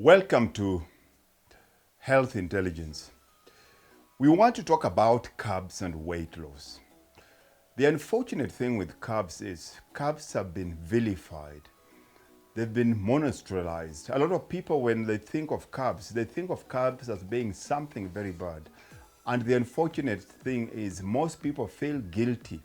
Welcome to Health Intelligence. We want to talk about carbs and weight loss. The unfortunate thing with carbs is carbs have been vilified. They've been monosterolized. A lot of people, when they think of carbs as being something very bad. And the unfortunate thing is most people feel guilty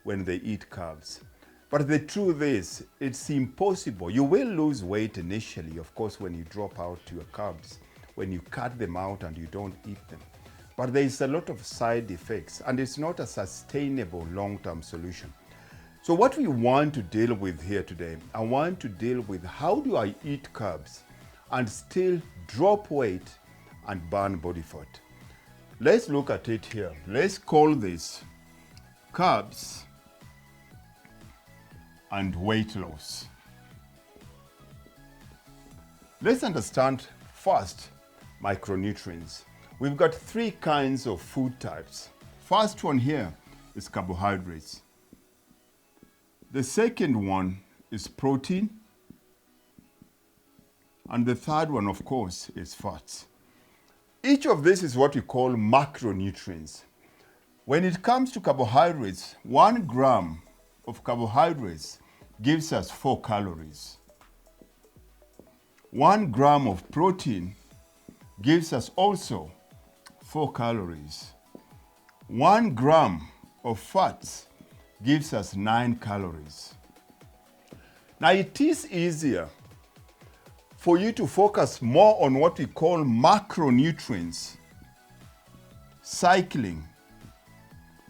when they eat carbs. But the truth is, it's impossible. You will lose weight initially, of course, when you drop out your carbs, when you cut them out and you don't eat them. But there is a lot of side effects, and it's not a sustainable long-term solution. So what we want to deal with here today, I want to deal with how do I eat carbs and still drop weight and burn body fat. Let's look at it here. Let's call this carbs and weight loss. Let's understand first micronutrients. We've got three kinds of food types. First one here is carbohydrates. The second one is protein. And the third one, of course, is fats. Each of this is what we call macronutrients. When it comes to carbohydrates, 1 gram of carbohydrates gives us 4 calories. 1 gram of protein gives us also 4 calories. 1 gram of fats gives us 9 calories. Now it is easier for you to focus more on what we call macronutrients, cycling,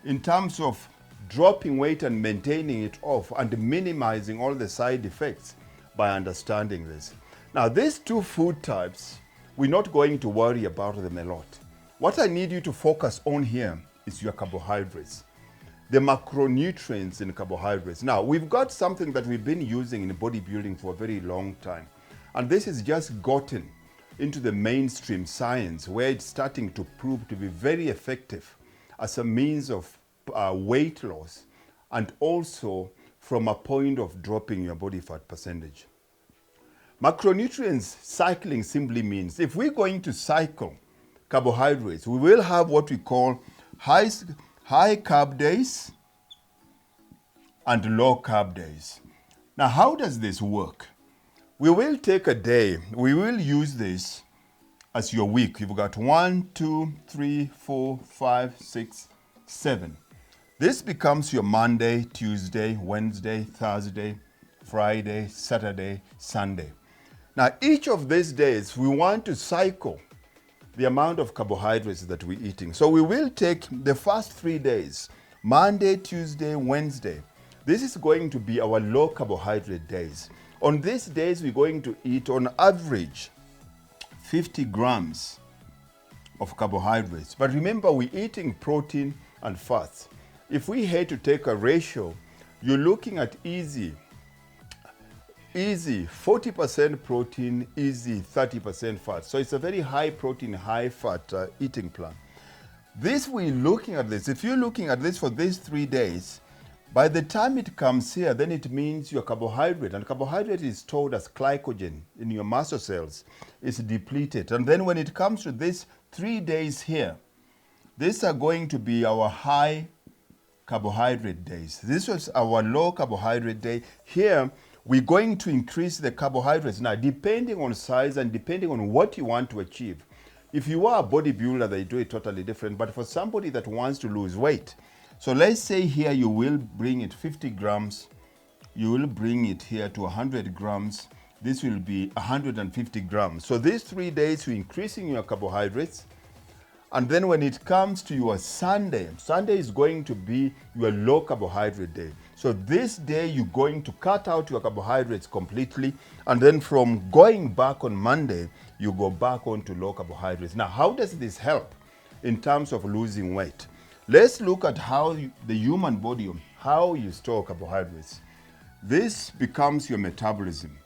in terms of dropping weight and maintaining it off and minimizing all the side effects by understanding this. Now, these two food types, we're not going to worry about them a lot. What I need you to focus on here is your carbohydrates, the macronutrients in carbohydrates. Now, we've got something that we've been using in bodybuilding for a very long time, and this has just gotten into the mainstream science where it's starting to prove to be very effective as a means of weight loss, and also from a point of dropping your body fat percentage. Macronutrients cycling simply means if we're going to cycle carbohydrates, we will have what we call high carb days and low carb days. Now, how does this work? We will take a day, we will use this as your week. You've got 1, 2, 3, 4, 5, 6, 7. This becomes your Monday, Tuesday, Wednesday, Thursday, Friday, Saturday, Sunday. Now, each of these days, we want to cycle the amount of carbohydrates that we're eating. So we will take the first 3 days, Monday, Tuesday, Wednesday. This is going to be our low carbohydrate days. On these days, we're going to eat on average 50 grams of carbohydrates. But remember, we're eating protein and fats. If we had to take a ratio, you're looking at easy 40% protein, easy 30% fat. So it's a very high protein, high fat eating plan. We're looking at this. If you're looking at this for these 3 days, by the time it comes here, then it means your carbohydrate, and carbohydrate is stored as glycogen in your muscle cells, is depleted. And then when it comes to these 3 days here, these are going to be our high carbohydrate days. This was our low carbohydrate day. Here, we're going to increase the carbohydrates. Now, depending on size and depending on what you want to achieve. If you are a bodybuilder, they do it totally different. But for somebody that wants to lose weight, so let's say here you will bring it 50 grams, you will bring it here to 100 grams. This will be 150 grams. So these 3 days, you're increasing your carbohydrates. And then when it comes to your Sunday is going to be your low carbohydrate day. So this day you're going to cut out your carbohydrates completely. And then from going back on Monday, you go back onto low carbohydrates. Now, how does this help in terms of losing weight? Let's look at how the human body, how you store carbohydrates. This becomes your metabolism.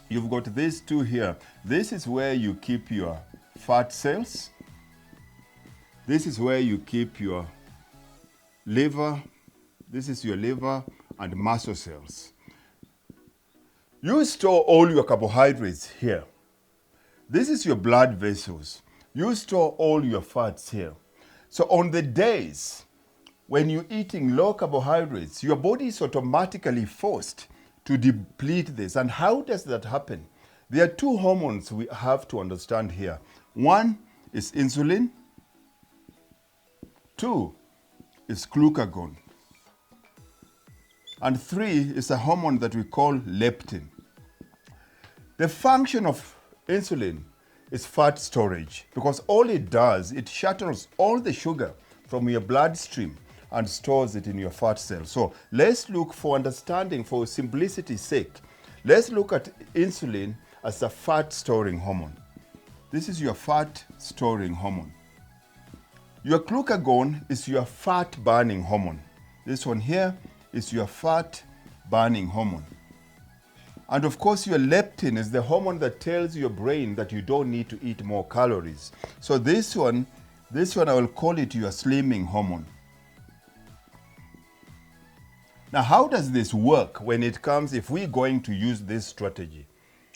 You've got these two here. This is where you keep your fat cells. This is where you keep your liver. This is your liver and muscle cells. You store all your carbohydrates here. This is your blood vessels. You store all your fats here. So on the days when you're eating low carbohydrates, your body is automatically forced to deplete this. And how does that happen? There are two hormones we have to understand here. One is insulin. Two is glucagon. And three is a hormone that we call leptin. The function of insulin is fat storage, because all it does, it shuttles all the sugar from your bloodstream and stores it in your fat cells. So let's look, for understanding, for simplicity's sake, let's look at insulin as a fat storing hormone. This is your fat storing hormone. Your glucagon is your fat burning hormone. This one here is your fat burning hormone. And of course, your leptin is the hormone that tells your brain that you don't need to eat more calories. So this one I will call it your slimming hormone. Now, how does this work when it comes, if we're going to use this strategy?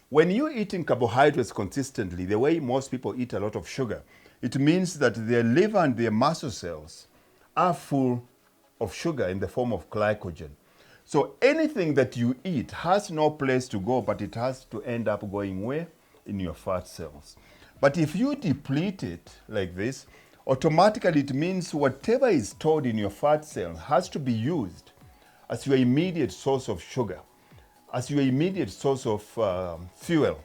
When you're eating carbohydrates consistently, the way most people eat a lot of sugar, it means that their liver and their muscle cells are full of sugar in the form of glycogen. So anything that you eat has no place to go, but it has to end up going where? In your fat cells. But if you deplete it like this, automatically it means whatever is stored in your fat cells has to be used as your immediate source of sugar, as your immediate source of fuel.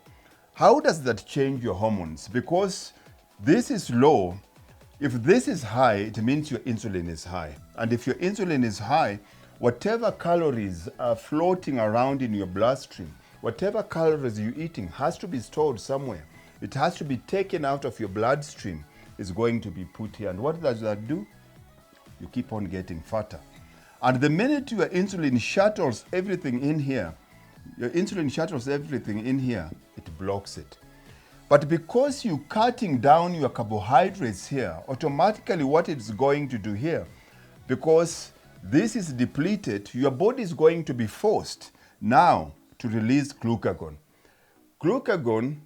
How does that change your hormones? Because this is low. If this is high, it means your insulin is high. And if your insulin is high, whatever calories are floating around in your bloodstream, whatever calories you're eating has to be stored somewhere. It has to be taken out of your bloodstream. It's going to be put here. And what does that do? You keep on getting fatter. And the minute your insulin shuttles everything in here, it blocks it. But because you're cutting down your carbohydrates here, automatically what it's going to do here, because this is depleted, your body is going to be forced now to release glucagon. Glucagon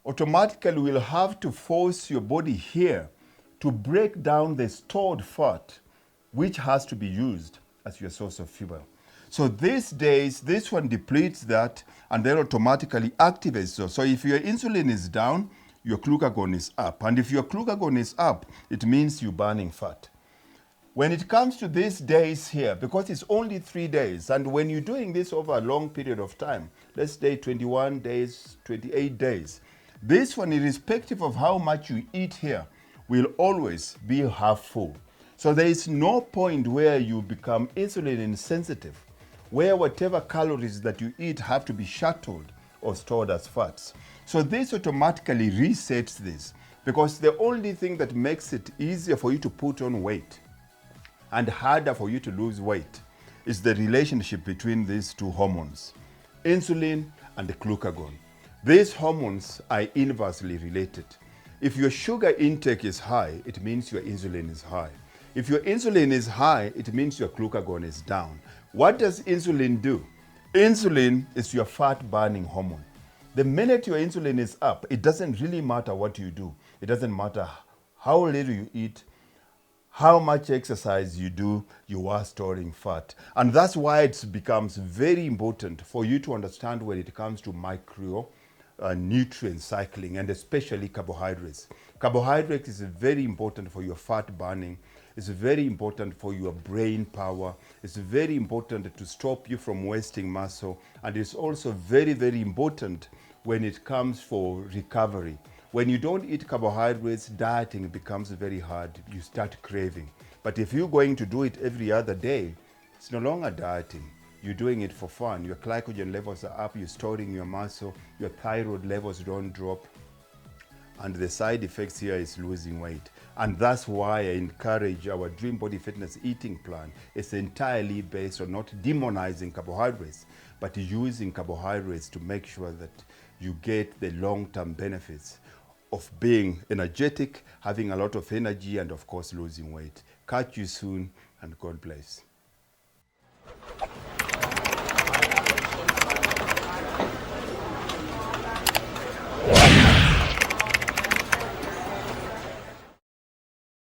automatically will have to force your body here to break down the stored fat, which has to be used as your source of fuel. So these days, this one depletes that and then automatically activates those. So if your insulin is down, your glucagon is up. And if your glucagon is up, it means you're burning fat. When it comes to these days here, because it's only 3 days, and when you're doing this over a long period of time, let's say 21 days, 28 days, this one, irrespective of how much you eat here, will always be half full. So there is no point where you become insulin insensitive, where whatever calories that you eat have to be shuttled or stored as fats. So this automatically resets this, because the only thing that makes it easier for you to put on weight and harder for you to lose weight is the relationship between these two hormones, insulin and the glucagon. These hormones are inversely related. If your sugar intake is high, it means your insulin is high. If your insulin is high, it means your glucagon is down. What does insulin do? Insulin is your fat burning hormone. The minute your insulin is up, it doesn't really matter what you do. It doesn't matter how little you eat, how much exercise you do, you are storing fat. And that's why it becomes very important for you to understand when it comes to nutrient cycling, and especially carbohydrates. Carbohydrates is very important for your fat burning. It's very important for your brain power. It's very important to stop you from wasting muscle. And it's also very, very important when it comes for recovery. When you don't eat carbohydrates, dieting becomes very hard. You start craving. But if you're going to do it every other day, it's no longer dieting. You're doing it for fun. Your glycogen levels are up, you're storing your muscle, your thyroid levels don't drop. And the side effects here is losing weight. And that's why I encourage our Dream Body Fitness eating plan. It's entirely based on not demonizing carbohydrates, but using carbohydrates to make sure that you get the long-term benefits of being energetic, having a lot of energy, and of course losing weight. Catch you soon, and God bless.